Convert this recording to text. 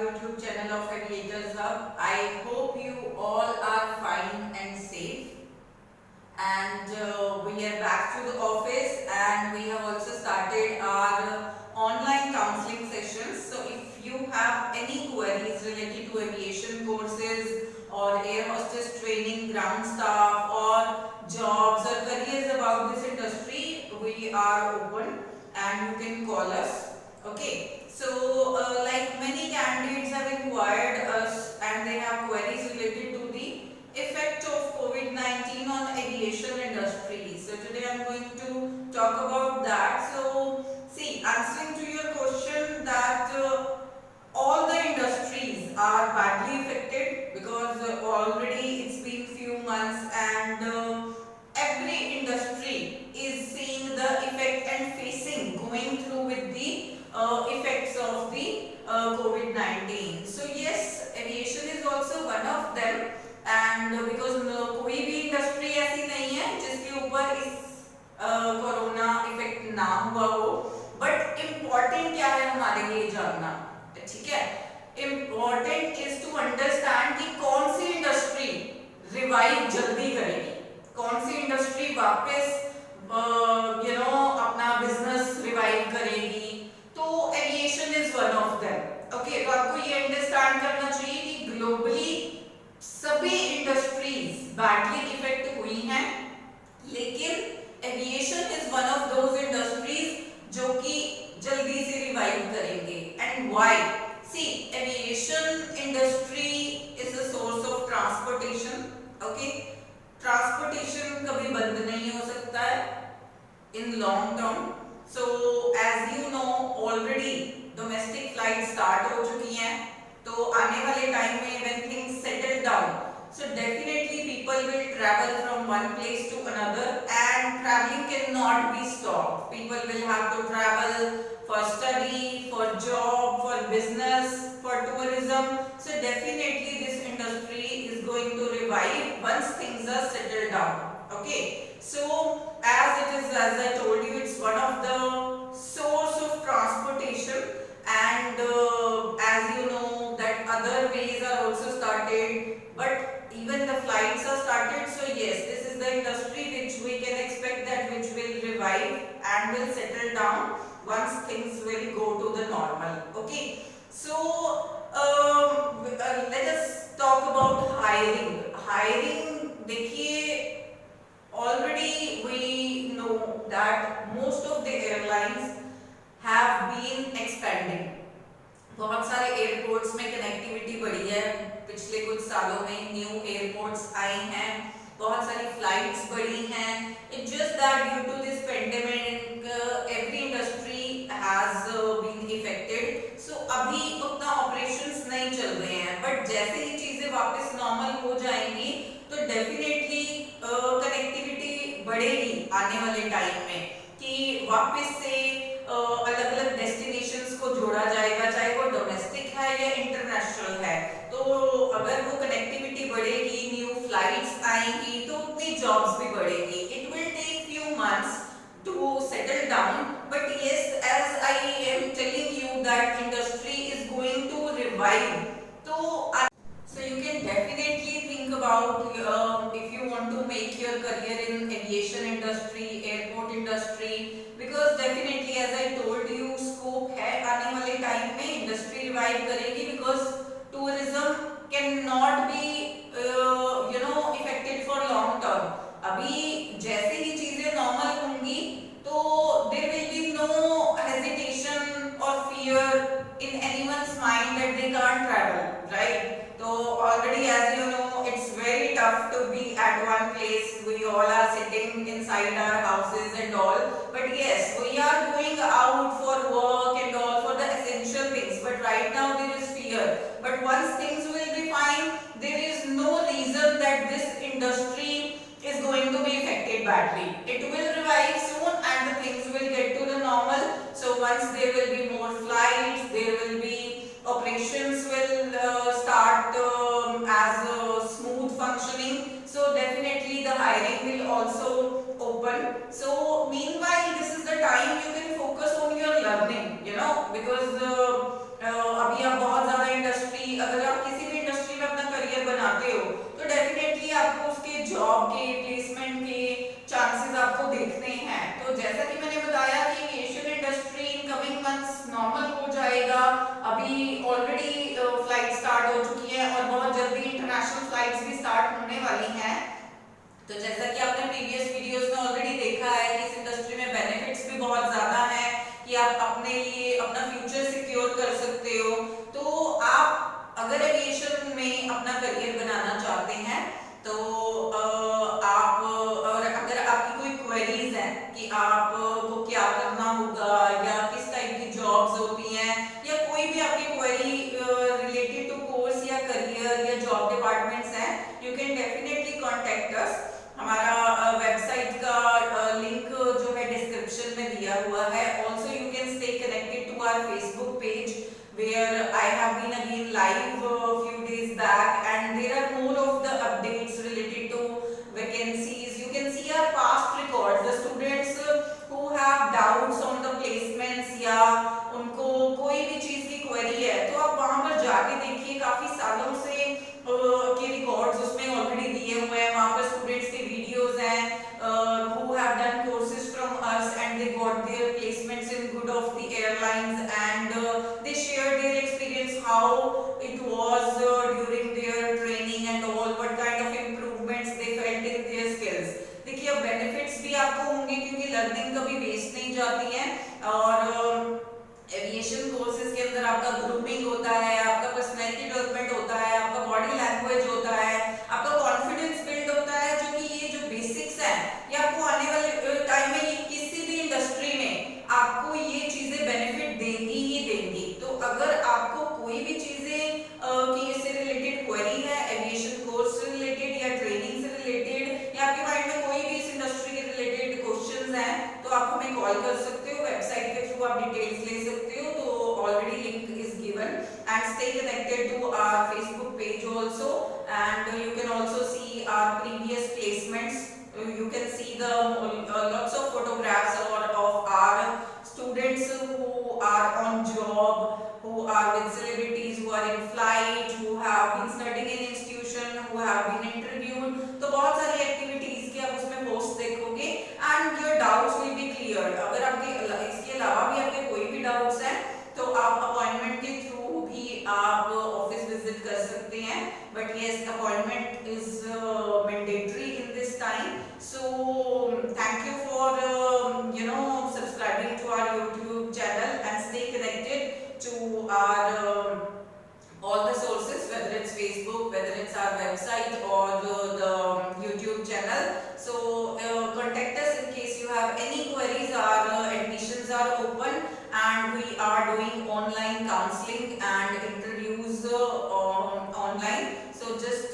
YouTube channel of Aviators Hub. I hope you all are fine and safe. And we are back to the office, and we have also started our online counseling sessions. So if you have any queries related to aviation courses or air hostess training, ground staff, or jobs or careers about this industry, we are open and you can call us. Okay, so like many candidates have inquired us and they have queries related to the effect of COVID-19 on aviation industry. So today I am going to talk about that. So see, answering to your question that all the industries are badly affected because already it's been few months and every industry is seeing the effect and facing, going through with the effects of the COVID-19. So yes, aviation is also one of them, and because कोई भी industry ऐसी नहीं है जिसके ऊपर इस corona effect ना हुआ हो, बट इम्पोर्टेंट क्या है हमारे लिए जानना, ठीक है? इम्पोर्टेंट इज टू अंडरस्टैंड कि कौन सी इंडस्ट्री रिवाइव जल्दी करेगी, कौन सी इंडस्ट्री वापस अपना बिजनेस रिवाइव करेगी. तो aviation is one of them. Okay, तो आपको ये अंडरस्टैंड करना चाहिए कि ग्लोबली सभी इंडस्ट्रीज बैडली इफेक्ट हुई हैं, लेकिन aviation is one of those industries जो कि जल्दी से रिवाइव करेंगे. And why? See, aviation industry is a source of transportation. Okay, transportation कभी बंद नहीं हो सकता है in long term. So as you know already domestic flight start हो चुकी हैं, तो आने वाले टाइम में when things settle down, so definitely people will travel from one place to another, and traveling cannot be stopped. People will have to travel for study, for job, for business, for tourism. So definitely this industry is going to revive once things are settled down. Okay, so as it is, as I told you, it's one of the source of transportation, and as you know that other ways are also started, but even the flights are started. So yes, this is the industry which we can expect that which will revive and will settle down once things will go to the normal. Okay, so let us talk about hiring. देखिए, already we know that most of the airlines have been expanding. बहुत सारे airports में connectivity बढ़ी है पिछले कुछ सालों में, न्यू एयरपोर्ट्स आए हैं, बहुत सारी फ्लाइट्स बढ़ी हैं. It's just that due to this pandemic every industry has been affected. So अभी उतना ऑपरेशंस नहीं चल रहे हैं, बट जैसे ही चीजें वापस नॉर्मल हो जाएंगी तो डेफिनेटली कनेक्टिविटी बढ़ेगी आने वाले टाइम में, कि वापस से अलग अलग डेस्टिनेशंस को जोड़ा जाएगा, चाहे वो डोमेस्टिक है या इंटरनेशनल है. तो अगर वो कनेक्टिविटी बढ़ेगी, न्यू फ्लाइट्स आएंगी, तो उतनी जॉब्स भी बढ़ेगी. It will take few months to settle down, but yes, as I am telling you that industry is going to revive. तो so you can definitely think about if you want to make your career in aviation industry, airport industry, because definitely as I told you, scope है आने वाले time में industry revive करेगी, because tourism cannot be affected for long term. अभी जैसे ही चीजें normal होंगी तो there will be no hesitation or fear in anyone's mind that they can't travel, right? So already, as you know, it's very tough to be at one place. We all are sitting inside our houses and all, but yes, we are going out for work and all, for the essential things, but right now there is fear. But once things will be fine, there is no reason that this industry is going to be affected badly. It will revive soon and the things will get to the normal. So once there will be more flights, there will be operations will start as smooth functioning. So definitely the hiring will also open. So meanwhile, this is the time you can focus on your learning, because अभी आप बहुत ज़्यादा तो जैसा कि आपने previous videos में already देखा है कि इस इंडस्ट्री में बेनिफिट्स भी बहुत ज्यादा हैं कि आप अपने लिए अपना फ्यूचर सिक्योर कर सकते हो। तो आप अगर एविएशन में अपना करियर बनाना चाहते हैं तो आप, और अगर आपकी कोई क्वेरीज हैं कि आपको क्या करना होगा या किस टाइप की जॉब्स होती हैं या कोई भी आपकी क्वेरी रिलेटेड टू कोर्स या करियर या जॉब डिपार्टमेंट्स हैं, you can definitely contact us. हमारा वेबसाइट का लिंक जो है डिस्क्रिप्शन में दिया हुआ है। Also you can stay connected to our Facebook page where I have been again live few days back and there are more of the updates related to vacancies. You can see our past records, the students who have doubts on the placements या उनको कोई भी चीज की query है तो आप वहां पर जाके देखिए, काफी सालों से के रिकॉर्ड्स उसमें ऑलरेडी दिए हुए हैं। वहां पर स्टूडेंट्स के वीडियोस हैं who have done courses from us and they got their placements in good of the airlines and they shared their experience how it was during their training and all, what kind of improvements they felt in their skills. देखिए अब benefits भी आपको होंगे क्योंकि learning कभी waste नहीं जाती है और एविएशन कोर्सेज के अंदर आपका ग्रुपिंग होता है, आपका पर्सनैलिटी डेवलपमेंट होता है, आपका बॉडी लैंग्वेज होता है, आपका कॉन्फिडेंस बिल्ड होता है, जो कि ये जो बेसिक्स हैं ये आपको आने वाले टाइम में ये किसी भी इंडस्ट्री में आपको ये चीजें बेनिफिट देंगी ही देंगी। तो अगर आपको कोई भी चीजें कि इससे रिलेटेड क्वेरी है, एविएशन कोर्स से रिलेटेड या ट्रेनिंग से रिलेटेड या आपके माइंड में कोई भी इस इंडस्ट्री के रिलेटेड क्वेश्चंस हैं तो आप हमें कॉल कर सकते हो, वेबसाइट के थ्रू आप डिटेल्स ले सकते हो। तो already link is given and stay connected to our Facebook page also and you can also see our previous placements. You can see the lots of photographs of our students who are on job, who are with celebrities, who are in flight, who have been studying in institution, who have been interviewed. तो बहुत सारी activities के आप उसमें post देखोगे and your doubts will be cleared. अगर आपके इसके अलावा भी आपके कोई भी डाउट्स हैं तो आप अपॉइंटमेंट के थ्रू भी आप ऑफिस विजिट कर सकते हैं, but yes, appointment is mandatory in this time. So thank you for subscribing to our YouTube channel and stay connected to our all the sources, whether it's Facebook, whether it's our website or the YouTube channel. So contact us in case you have any queries. Our admissions are open and we are doing online counseling and interviews online. So just